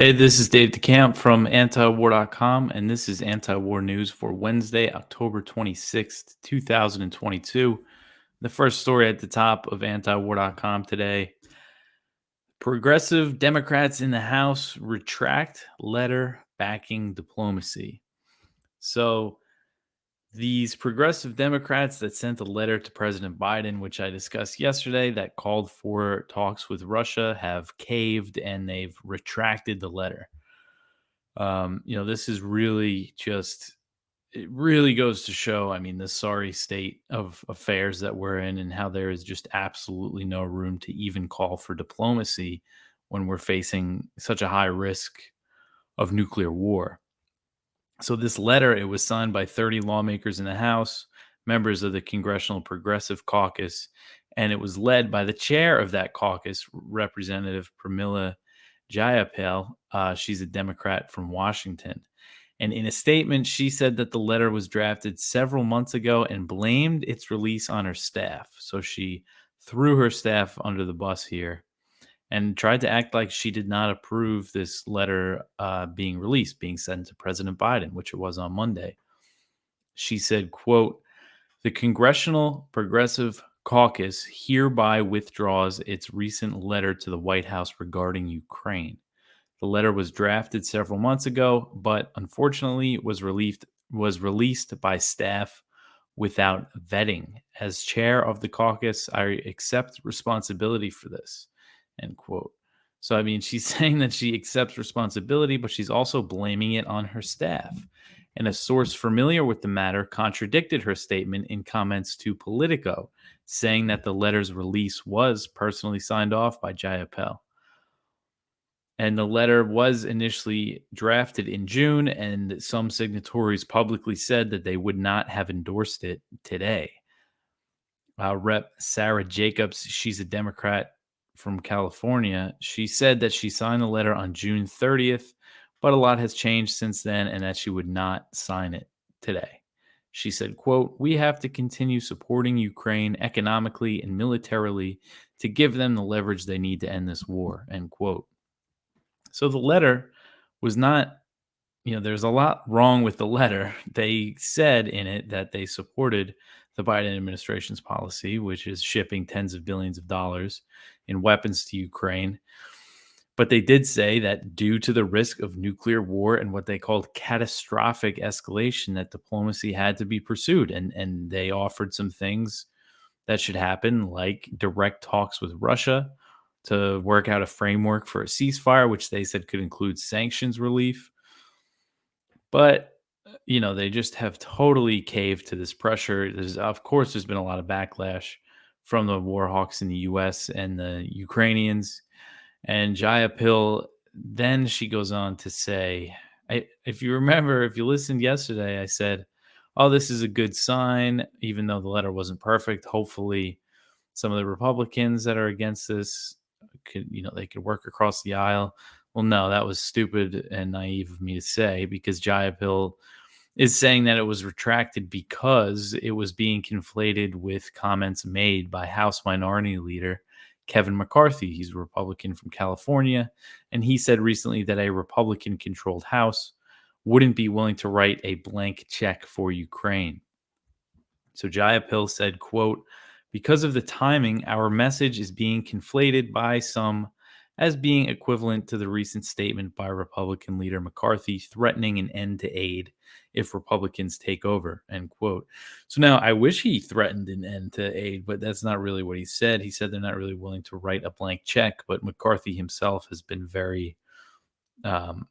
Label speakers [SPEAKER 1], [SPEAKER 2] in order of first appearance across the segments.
[SPEAKER 1] Hey, this is Dave DeCamp from antiwar.com, and this is anti-war news for Wednesday, October 26th, 2022. The first story at the top of antiwar.com today: Progressive Democrats in the House retract letter backing diplomacy. So, these progressive Democrats that sent a letter to President Biden, which I discussed yesterday, that called for talks with Russia, have caved and they've retracted the letter. This is really just, it really goes to show, I mean, the sorry state of affairs that we're in and how there is just absolutely no room to even call for diplomacy when we're facing such a high risk of nuclear war. So this letter, it was signed by 30 lawmakers in the House, members of the Congressional Progressive Caucus, and it was led by the chair of that caucus, Representative Pramila Jayapal. She's a Democrat from Washington. And in a statement, she said that the letter was drafted several months ago and blamed its release on her staff. So she threw her staff under the bus here and tried to act like she did not approve this letter being released, being sent to President Biden, which it was on Monday. She said, quote, "The Congressional Progressive Caucus hereby withdraws its recent letter to the White House regarding Ukraine. The letter was drafted several months ago, but unfortunately was released by staff without vetting. As chair of the caucus, I accept responsibility for this." End quote. So I mean, she's saying that she accepts responsibility, but she's also blaming it on her staff. And a source familiar with the matter contradicted her statement in comments to Politico, saying that the letter's release was personally signed off by Jayapal. And the letter was initially drafted in June, and some signatories publicly said that they would not have endorsed it today. Rep. Sarah Jacobs, she's a Democrat from California. She said that she signed the letter on June 30th, but a lot has changed since then and that she would not sign it today. She said, quote, "We have to continue supporting Ukraine economically and militarily to give them the leverage they need to end this war," end quote. So the letter was not, there's a lot wrong with the letter. They said in it that they supported the Biden administration's policy, which is shipping tens of billions of dollars in weapons to Ukraine. But they did say that due to the risk of nuclear war and what they called catastrophic escalation, that diplomacy had to be pursued. And they offered some things that should happen, like direct talks with Russia to work out a framework for a ceasefire, which they said could include sanctions relief. But, they just have totally caved to this pressure. There's been a lot of backlash from the war hawks in the US and the Ukrainians. And Jaya Pill, then she goes on to say, if you remember, if you listened yesterday, I said, oh, this is a good sign, even though the letter wasn't perfect. Hopefully, some of the Republicans that are against this they could work across the aisle. Well, no, that was stupid and naive of me to say, because Jayapal is saying that it was retracted because it was being conflated with comments made by House Minority Leader Kevin McCarthy. He's a Republican from California, and he said recently that a Republican-controlled House wouldn't be willing to write a blank check for Ukraine. So Jayapal said, quote, "Because of the timing, our message is being conflated by some as being equivalent to the recent statement by Republican leader McCarthy threatening an end to aid if Republicans take over," end quote. So now I wish he threatened an end to aid, but that's not really what he said. He said they're not really willing to write a blank check, but McCarthy himself has been very um,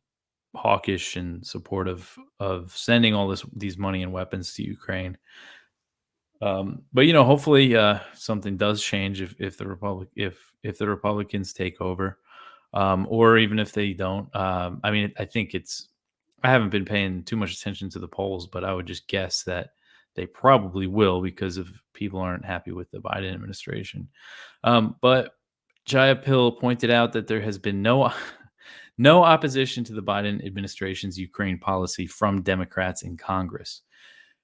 [SPEAKER 1] hawkish and supportive of sending all these money and weapons to Ukraine. But hopefully something does change if the Republicans take over, or even if they don't. I mean, I haven't been paying too much attention to the polls, but I would just guess that they probably will, because if people aren't happy with the Biden administration. But Jayapal pointed out that there has been no no opposition to the Biden administration's Ukraine policy from Democrats in Congress.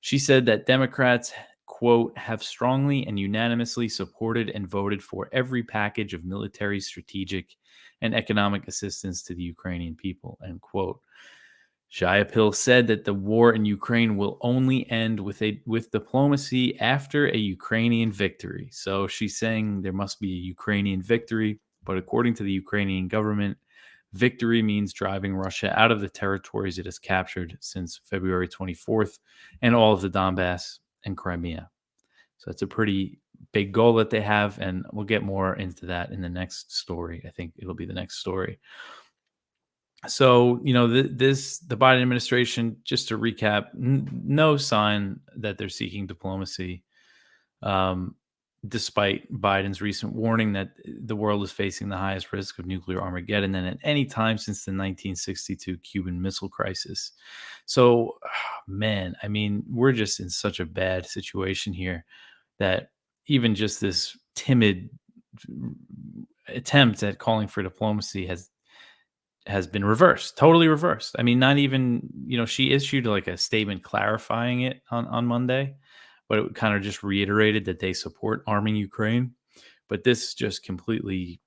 [SPEAKER 1] She said that Democrats, quote, "have strongly and unanimously supported and voted for every package of military, strategic, and economic assistance to the Ukrainian people, end quote. Jayapal said that the war in Ukraine will only end with diplomacy after a Ukrainian victory. So she's saying there must be a Ukrainian victory, but according to the Ukrainian government, victory means driving Russia out of the territories it has captured since February 24th and all of the Donbass and Crimea. So that's a pretty big goal that they have, and we'll get more into that in the next story. I think it'll be the next story. So, the Biden administration, just to recap, no sign that they're seeking diplomacy, um, despite Biden's recent warning that the world is facing the highest risk of nuclear Armageddon than at any time since the 1962 Cuban Missile Crisis. So, man, I mean, we're just in such a bad situation here that even just this timid attempt at calling for diplomacy has been reversed, totally reversed. I mean, not even, she issued like a statement clarifying it on Monday, but it kind of just reiterated that they support arming Ukraine. But this just completely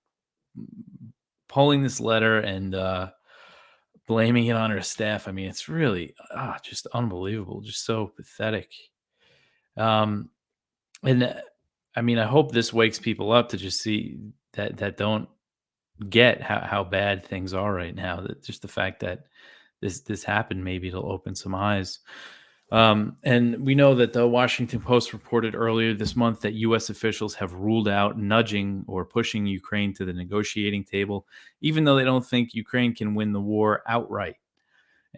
[SPEAKER 1] pulling this letter and blaming it on her staff. I mean, it's really just unbelievable, just so pathetic. Um, and I mean, I hope this wakes people up to just see that don't get how bad things are right now. That just the fact that this happened, maybe it'll open some eyes. And we know that the Washington Post reported earlier this month that U.S. officials have ruled out nudging or pushing Ukraine to the negotiating table, even though they don't think Ukraine can win the war outright.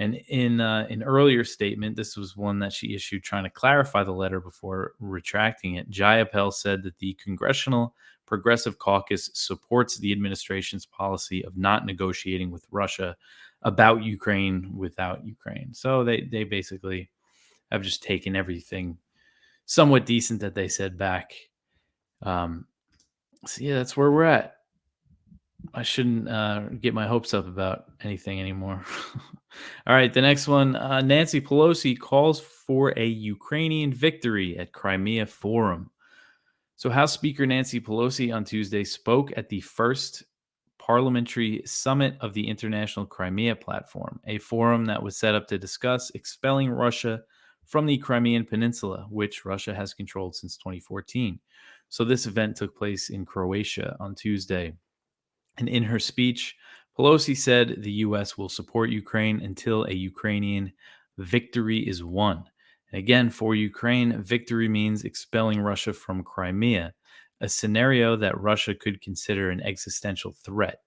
[SPEAKER 1] And in an earlier statement, this was one that she issued trying to clarify the letter before retracting it. Jayapal said that the Congressional Progressive Caucus supports the administration's policy of not negotiating with Russia about Ukraine without Ukraine. So they basically have just taken everything somewhat decent that they said back. So yeah, that's where we're at. I shouldn't get my hopes up about anything anymore. All right, the next one. Nancy Pelosi calls for a Ukrainian victory at Crimea Forum. So House Speaker Nancy Pelosi on Tuesday spoke at the first parliamentary summit of the International Crimea Platform, a forum that was set up to discuss expelling Russia from the Crimean Peninsula, which Russia has controlled since 2014. So this event took place in Croatia on Tuesday. And in her speech, Pelosi said the U.S. will support Ukraine until a Ukrainian victory is won. And again, for Ukraine, victory means expelling Russia from Crimea, a scenario that Russia could consider an existential threat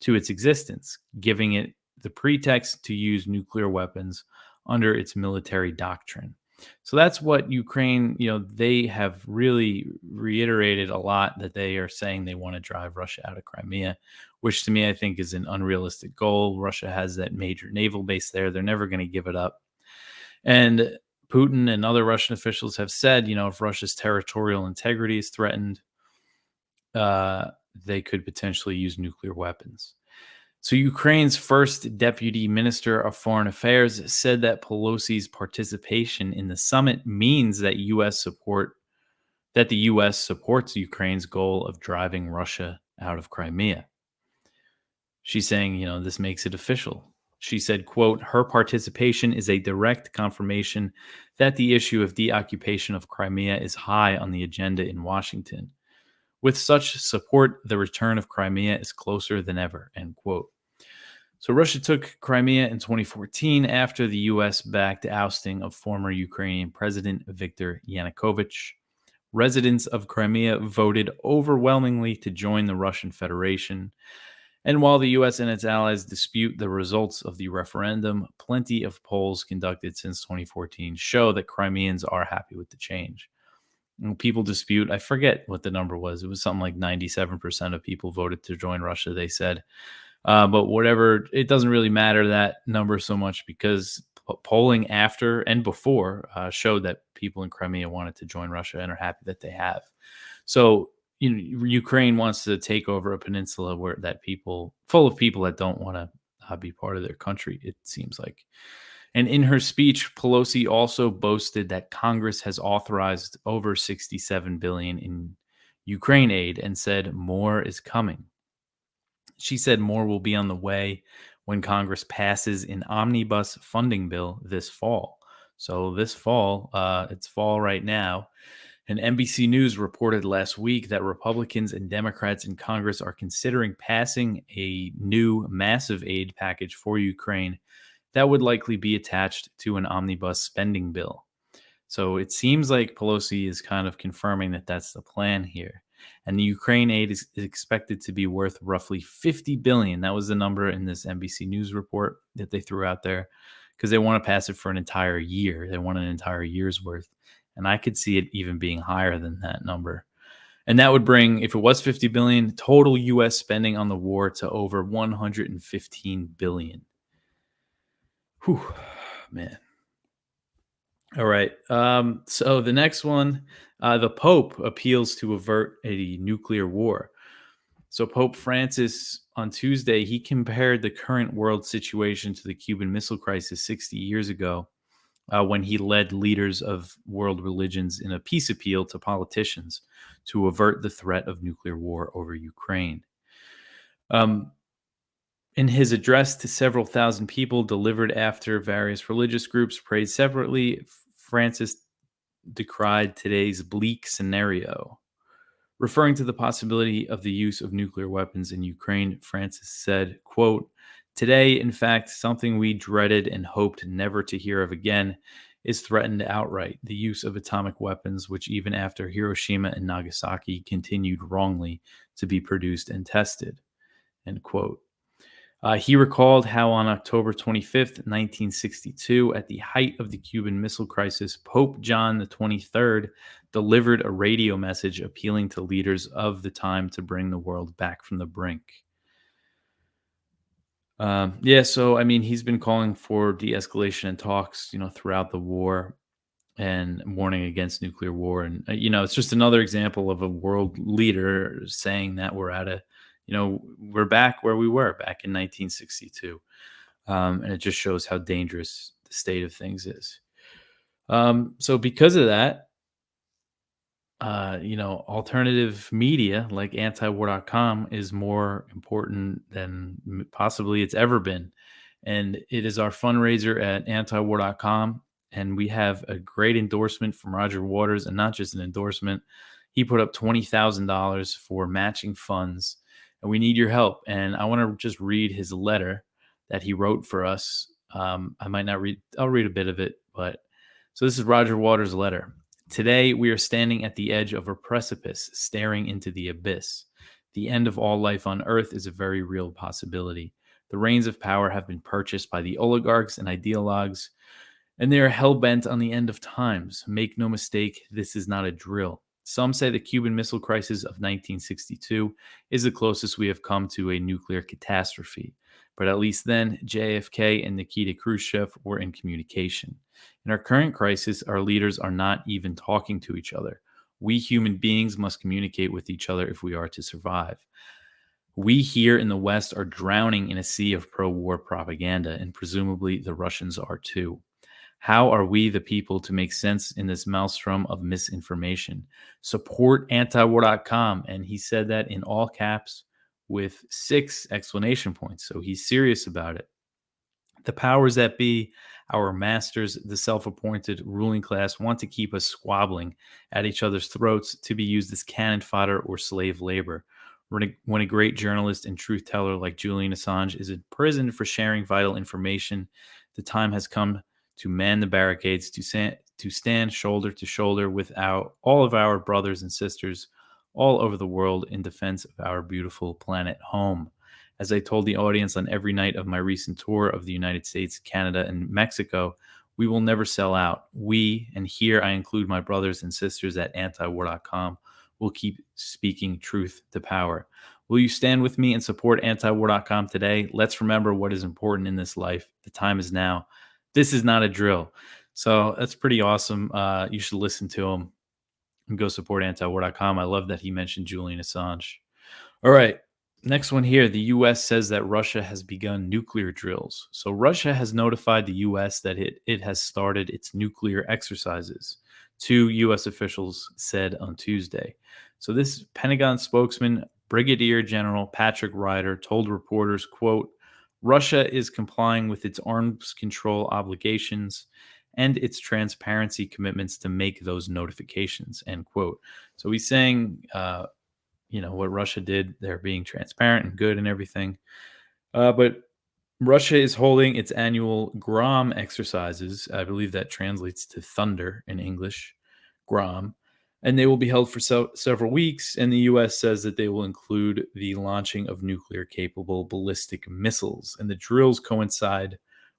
[SPEAKER 1] to its existence, giving it the pretext to use nuclear weapons under its military doctrine. So that's what Ukraine, they have really reiterated a lot that they are saying they want to drive Russia out of Crimea, which to me I think is an unrealistic goal. Russia has that major naval base there. They're never going to give it up. And Putin and other Russian officials have said, if Russia's territorial integrity is threatened, they could potentially use nuclear weapons. So Ukraine's first deputy minister of foreign affairs said that Pelosi's participation in the summit means that the U.S. supports Ukraine's goal of driving Russia out of Crimea. She's saying, this makes it official. She said, quote, her participation is a direct confirmation that the issue of deoccupation of Crimea is high on the agenda in Washington. With such support, the return of Crimea is closer than ever, end quote. So Russia took Crimea in 2014 after the U.S. backed ousting of former Ukrainian President Viktor Yanukovych. Residents of Crimea voted overwhelmingly to join the Russian Federation. And while the U.S. and its allies dispute the results of the referendum, plenty of polls conducted since 2014 show that Crimeans are happy with the change. People dispute, I forget what the number was. It was something like 97% of people voted to join Russia, they said. But whatever, it doesn't really matter that number so much because polling after and before showed that people in Crimea wanted to join Russia and are happy that they have. So, Ukraine wants to take over a peninsula full of people that don't want to be part of their country, it seems like. And in her speech, Pelosi also boasted that Congress has authorized over $67 billion in Ukraine aid and said more is coming. She said more will be on the way when Congress passes an omnibus funding bill this fall. So this fall, it's fall right now. And NBC News reported last week that Republicans and Democrats in Congress are considering passing a new massive aid package for Ukraine that would likely be attached to an omnibus spending bill. So it seems like Pelosi is kind of confirming that that's the plan here. And the Ukraine aid is expected to be worth roughly 50 billion. That was the number in this NBC News report that they threw out there because they want to pass it for an entire year. They want an entire year's worth. And I could see it even being higher than that number. And that would bring, if it was 50 billion, total US spending on the war to over 115 billion. Whew, man. All right. So the next one, the Pope appeals to avert a nuclear war. So Pope Francis on Tuesday, he compared the current world situation to the Cuban Missile Crisis 60 years ago, when he led leaders of world religions in a peace appeal to politicians to avert the threat of nuclear war over Ukraine. Um, In his address to several thousand people delivered after various religious groups prayed separately, Francis decried today's bleak scenario. Referring to the possibility of the use of nuclear weapons in Ukraine, Francis said, quote, "Today, in fact, something we dreaded and hoped never to hear of again is threatened outright, the use of atomic weapons, which even after Hiroshima and Nagasaki continued wrongly to be produced and tested." End quote. He recalled how on October 25th, 1962, at the height of the Cuban Missile Crisis, Pope John the 23rd delivered a radio message appealing to leaders of the time to bring the world back from the brink. So I mean, he's been calling for de-escalation and talks, throughout the war, and warning against nuclear war. And it's just another example of a world leader saying that we're back where we were back in 1962. And it just shows how dangerous the state of things is. So because of that, alternative media like antiwar.com is more important than possibly it's ever been. And it is our fundraiser at antiwar.com. And we have a great endorsement from Roger Waters, and not just an endorsement. He put up $20,000 for matching funds, and we need your help. And I want to just read his letter that he wrote for us. I might not read, I'll read a bit of it, but so this is Roger Waters' letter. Today, we are standing at the edge of a precipice, staring into the abyss. The end of all life on Earth is a very real possibility. The reins of power have been purchased by the oligarchs and ideologues, and they are hell-bent on the end of times. Make no mistake, this is not a drill. Some say the Cuban Missile Crisis of 1962 is the closest we have come to a nuclear catastrophe. But at least then, JFK and Nikita Khrushchev were in communication. In our current crisis, our leaders are not even talking to each other. We human beings must communicate with each other if we are to survive. We here in the West are drowning in a sea of pro-war propaganda, and presumably the Russians are too. How are we, the people, to make sense in this maelstrom of misinformation? Support antiwar.com. And he said that in all caps with 6 exclamation points. So he's serious about it. The powers that be, our masters, the self-appointed ruling class, want to keep us squabbling at each other's throats to be used as cannon fodder or slave labor. When a great journalist and truth teller like Julian Assange is in prison for sharing vital information, the time has come to man the barricades, to stand shoulder to shoulder with all of our brothers and sisters all over the world in defense of our beautiful planet home. As I told the audience on every night of my recent tour of the United States, Canada, and Mexico, we will never sell out. We, and here I include my brothers and sisters at antiwar.com, will keep speaking truth to power. Will you stand with me and support antiwar.com today? Let's remember what is important in this life. The time is now. This is not a drill. So that's pretty awesome. You should listen to him and go support antiwar.com. I love that he mentioned Julian Assange. All right. Next one here. The U.S. says that Russia has begun nuclear drills. So Russia has notified the U.S. that it has started its nuclear exercises, 2 U.S. officials said on Tuesday. So this Pentagon spokesman Brigadier General Patrick Ryder told reporters, quote, Russia is complying with its arms control obligations and its transparency commitments to make those notifications, end quote. So he's saying, what Russia did, they're being transparent and good and everything. But Russia is holding its annual Grom exercises. I believe that translates to thunder in English, Grom. And they will be held for several weeks. And the U.S. says that they will include the launching of nuclear capable ballistic missiles. And the drills coincide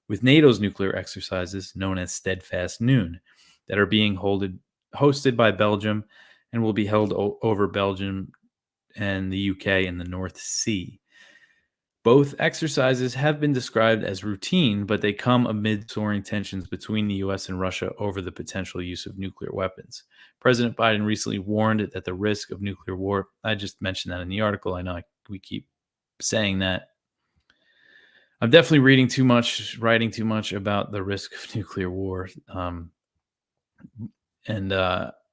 [SPEAKER 1] with NATO's nuclear exercises, known as Steadfast Noon, that are being hosted by Belgium and will be held over Belgium and the UK in the North Sea. Both exercises have been described as routine, but they come amid soaring tensions between the U.S. and Russia over the potential use of nuclear weapons. President Biden recently warned that the risk of nuclear war, I just mentioned that in the article. I know we keep saying that. I'm definitely writing too much about the risk of nuclear war. And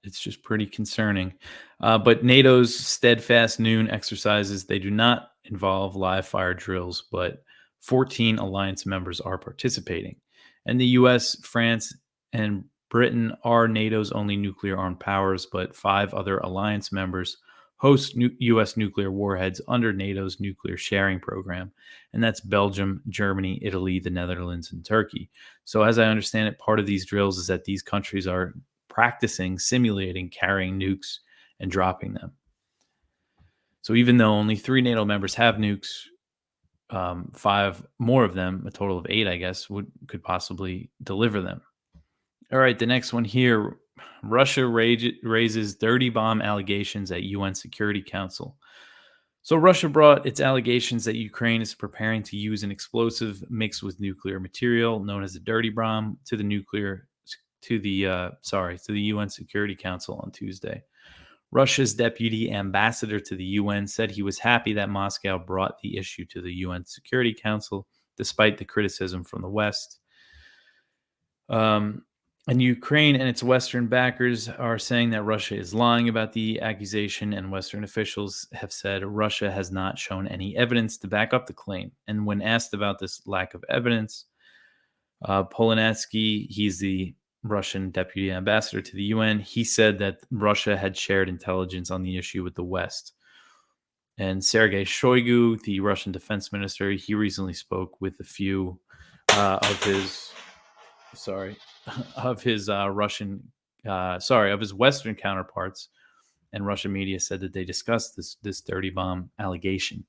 [SPEAKER 1] it's just pretty concerning. But NATO's Steadfast Noon exercises, they do not involve live fire drills, but 14 alliance members are participating. And the US, France, and Britain are NATO's only nuclear armed powers, but 5 other alliance members host US nuclear warheads under NATO's nuclear sharing program. And that's Belgium, Germany, Italy, the Netherlands, and Turkey. So as I understand it, part of these drills is that these countries are simulating carrying nukes and dropping them. So even though only 3 NATO members have nukes, 5 more of them, a total of 8, I guess, could possibly deliver them. All right, the next one here. Russia raises dirty bomb allegations at UN Security Council. So Russia brought its allegations that Ukraine is preparing to use an explosive mixed with nuclear material known as a dirty bomb to the UN Security Council on Tuesday. Russia's deputy ambassador to the UN said he was happy that Moscow brought the issue to the UN Security Council, despite the criticism from the West. And Ukraine and its Western backers are saying that Russia is lying about the accusation, and Western officials have said Russia has not shown any evidence to back up the claim. And when asked about this lack of evidence, Polonetsky, he's the Russian deputy ambassador to the UN, he said that Russia had shared intelligence on the issue with the West. And Sergei Shoigu, the Russian defense minister, he recently spoke with a few of his Western counterparts, and Russian media said that they discussed this dirty bomb allegation.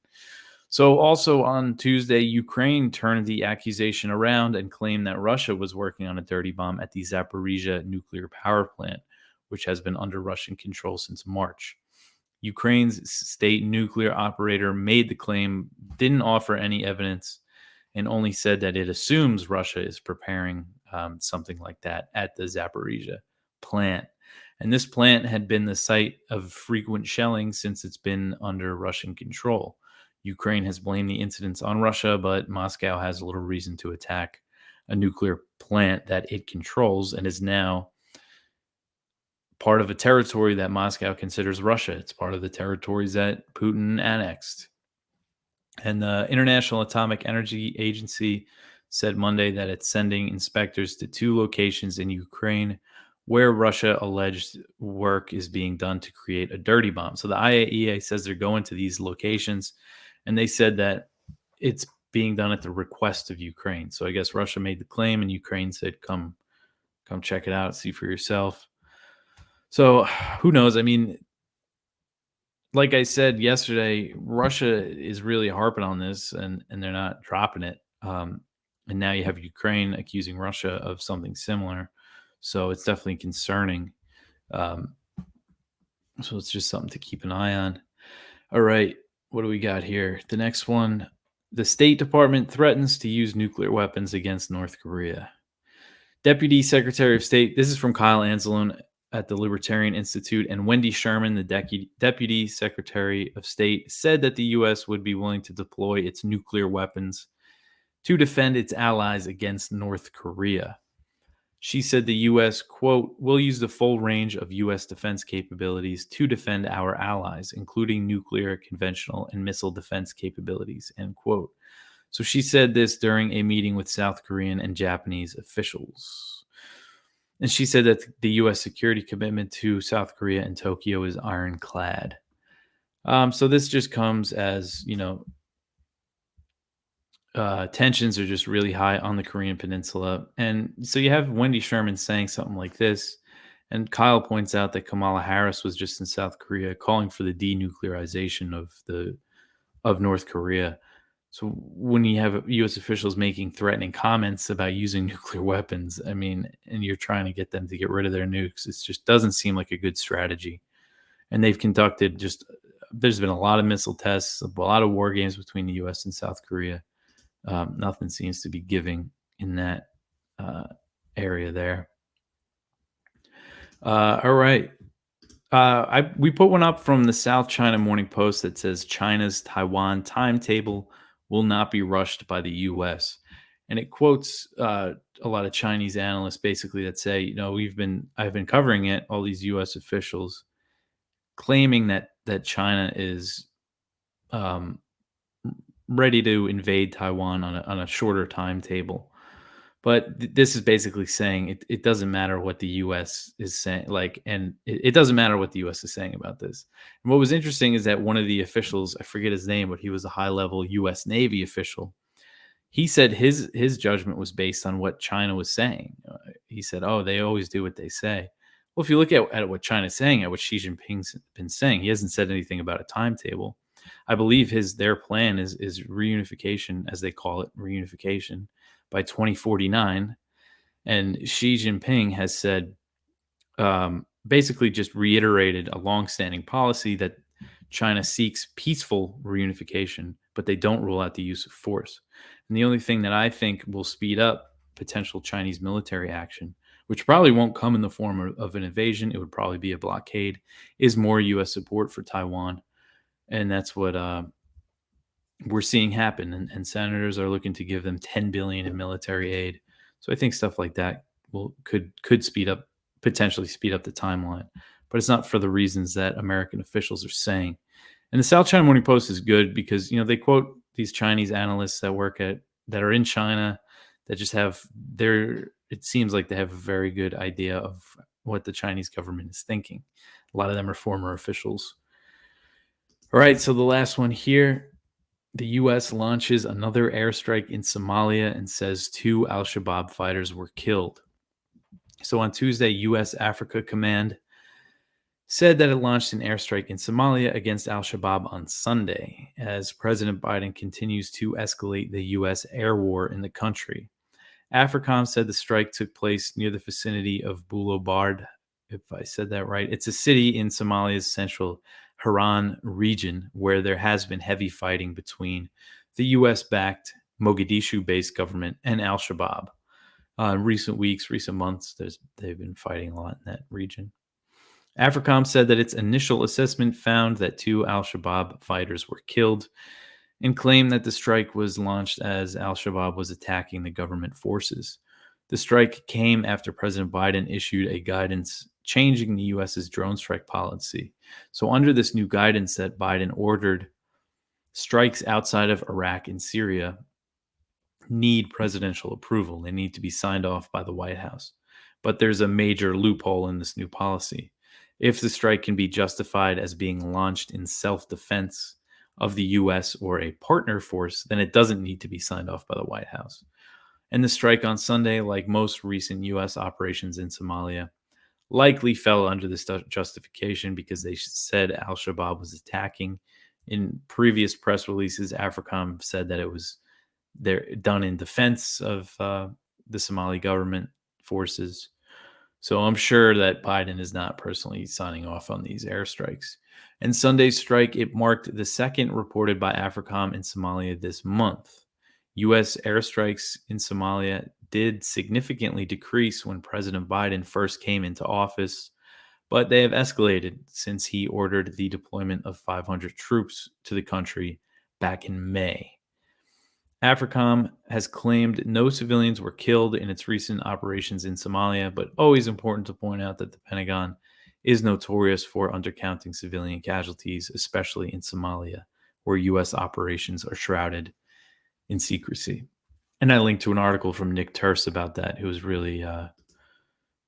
[SPEAKER 1] So also on Tuesday, Ukraine turned the accusation around and claimed that Russia was working on a dirty bomb at the Zaporizhia nuclear power plant, which has been under Russian control since March. Ukraine's state nuclear operator made the claim, didn't offer any evidence, and only said that it assumes Russia is preparing something like that at the Zaporizhia plant. And this plant had been the site of frequent shelling since it's been under Russian control. Ukraine has blamed the incidents on Russia, but Moscow has little reason to attack a nuclear plant that it controls and is now part of a territory that Moscow considers Russia. It's part of the territories that Putin annexed. And the International Atomic Energy Agency said Monday that it's sending inspectors to 2 locations in Ukraine where Russia alleged work is being done to create a dirty bomb. So the IAEA says they're going to these locations, and they said that it's being done at the request of Ukraine. So I guess Russia made the claim, and Ukraine said, come check it out, see for yourself. So who knows? I mean, like I said yesterday, Russia is really harping on this, and they're not dropping it. And now you have Ukraine accusing Russia of something similar. So it's definitely concerning. So it's just something to keep an eye on. All right, what do we got here? The next one, the State Department threatens to use nuclear weapons against North Korea. Deputy Secretary of State, this is from Kyle Anzalone at the Libertarian Institute, and Wendy Sherman, the Deputy Secretary of State, said that the U.S. would be willing to deploy its nuclear weapons to defend its allies against North Korea. She said the U.S., quote, will use the full range of U.S. defense capabilities to defend our allies, including nuclear, conventional, and missile defense capabilities, end quote. So she said this during a meeting with South Korean and Japanese officials. And she said that the U.S. security commitment to South Korea and Tokyo is ironclad. So this just comes as, tensions are just really high on the Korean Peninsula. And so you have Wendy Sherman saying something like this. And Kyle points out that Kamala Harris was just in South Korea calling for the denuclearization of North Korea. So when you have U.S. officials making threatening comments about using nuclear weapons, I mean, and you're trying to get them to get rid of their nukes, it just doesn't seem like a good strategy. And they've conducted there's been a lot of missile tests, a lot of war games between the U.S. and South Korea. Nothing seems to be giving in that area there. All right. We put one up from the South China Morning Post that says China's Taiwan timetable will not be rushed by the U.S. And it quotes a lot of Chinese analysts basically that say, I've been covering it, all these U.S. officials claiming that China is ready to invade Taiwan on a shorter timetable. But this is basically saying it doesn't matter what the U.S. is saying, and it doesn't matter what the U.S. is saying about this. And what was interesting is that one of the officials, I forget his name, but he was a high-level U.S. Navy official. He said his judgment was based on what China was saying. He said, "Oh, they always do what they say." Well, if you look at what China's saying, at what Xi Jinping's been saying, he hasn't said anything about a timetable. I believe their plan is reunification, as they call it, reunification by 2049. And Xi Jinping has said, basically just reiterated a longstanding policy that China seeks peaceful reunification, but they don't rule out the use of force. And the only thing that I think will speed up potential Chinese military action, which probably won't come in the form of an invasion, it would probably be a blockade, is more U.S. support for Taiwan. And that's what we're seeing happen. And senators are looking to give them $10 billion in military aid. So I think stuff like that could potentially speed up the timeline. But it's not for the reasons that American officials are saying. And the South China Morning Post is good because they quote these Chinese analysts that are in China that just it seems like they have a very good idea of what the Chinese government is thinking. A lot of them are former officials. All right, so the last one here. The U.S. launches another airstrike in Somalia and says 2 al-Shabaab fighters were killed. So on Tuesday, U.S. Africa Command said that it launched an airstrike in Somalia against al-Shabaab on Sunday, as President Biden continues to escalate the U.S. air war in the country. AFRICOM said the strike took place near the vicinity of Bulo Bard, if I said that right. It's a city in Somalia's central Haran region where there has been heavy fighting between the U.S.-backed Mogadishu-based government and al-Shabaab. Recent months, they've been fighting a lot in that region. AFRICOM said that its initial assessment found that 2 al-Shabaab fighters were killed and claimed that the strike was launched as al-Shabaab was attacking the government forces. The strike came after President Biden issued a guidance changing the U.S.'s drone strike policy. So under this new guidance that Biden ordered, strikes outside of Iraq and Syria need presidential approval. They need to be signed off by the White House. But there's a major loophole in this new policy. If the strike can be justified as being launched in self-defense of the U.S. or a partner force, then it doesn't need to be signed off by the White House. And the strike on Sunday, like most recent U.S. operations in Somalia, likely fell under this justification because they said al-Shabaab was attacking. In previous press releases, AFRICOM said that it was done in defense of the Somali government forces. So I'm sure that Biden is not personally signing off on these airstrikes. And Sunday's strike, it marked the second reported by AFRICOM in Somalia this month. U.S. airstrikes in Somalia did significantly decrease when President Biden first came into office, but they have escalated since he ordered the deployment of 500 troops to the country back in May. AFRICOM has claimed no civilians were killed in its recent operations in Somalia, but always important to point out that the Pentagon is notorious for undercounting civilian casualties, especially in Somalia, where U.S. operations are shrouded in secrecy. And I linked to an article from Nick Turse about that, who was really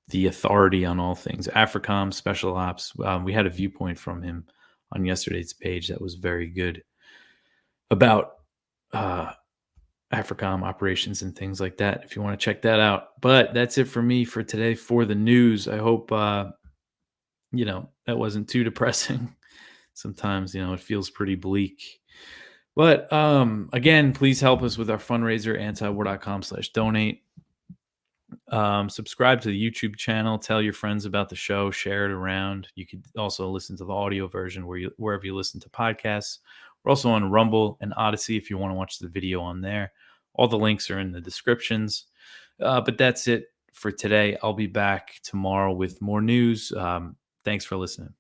[SPEAKER 1] the authority on all things AFRICOM, special ops. We had a viewpoint from him on yesterday's page that was very good about AFRICOM operations and things like that, if you want to check that out. But that's it for me for today for the news. I hope, that wasn't too depressing. Sometimes, it feels pretty bleak. But again, please help us with our fundraiser, antiwar.com/donate. Subscribe to the YouTube channel. Tell your friends about the show. Share it around. You could also listen to the audio version wherever you listen to podcasts. We're also on Rumble and Odyssey if you want to watch the video on there. All the links are in the descriptions. But that's it for today. I'll be back tomorrow with more news. Thanks for listening.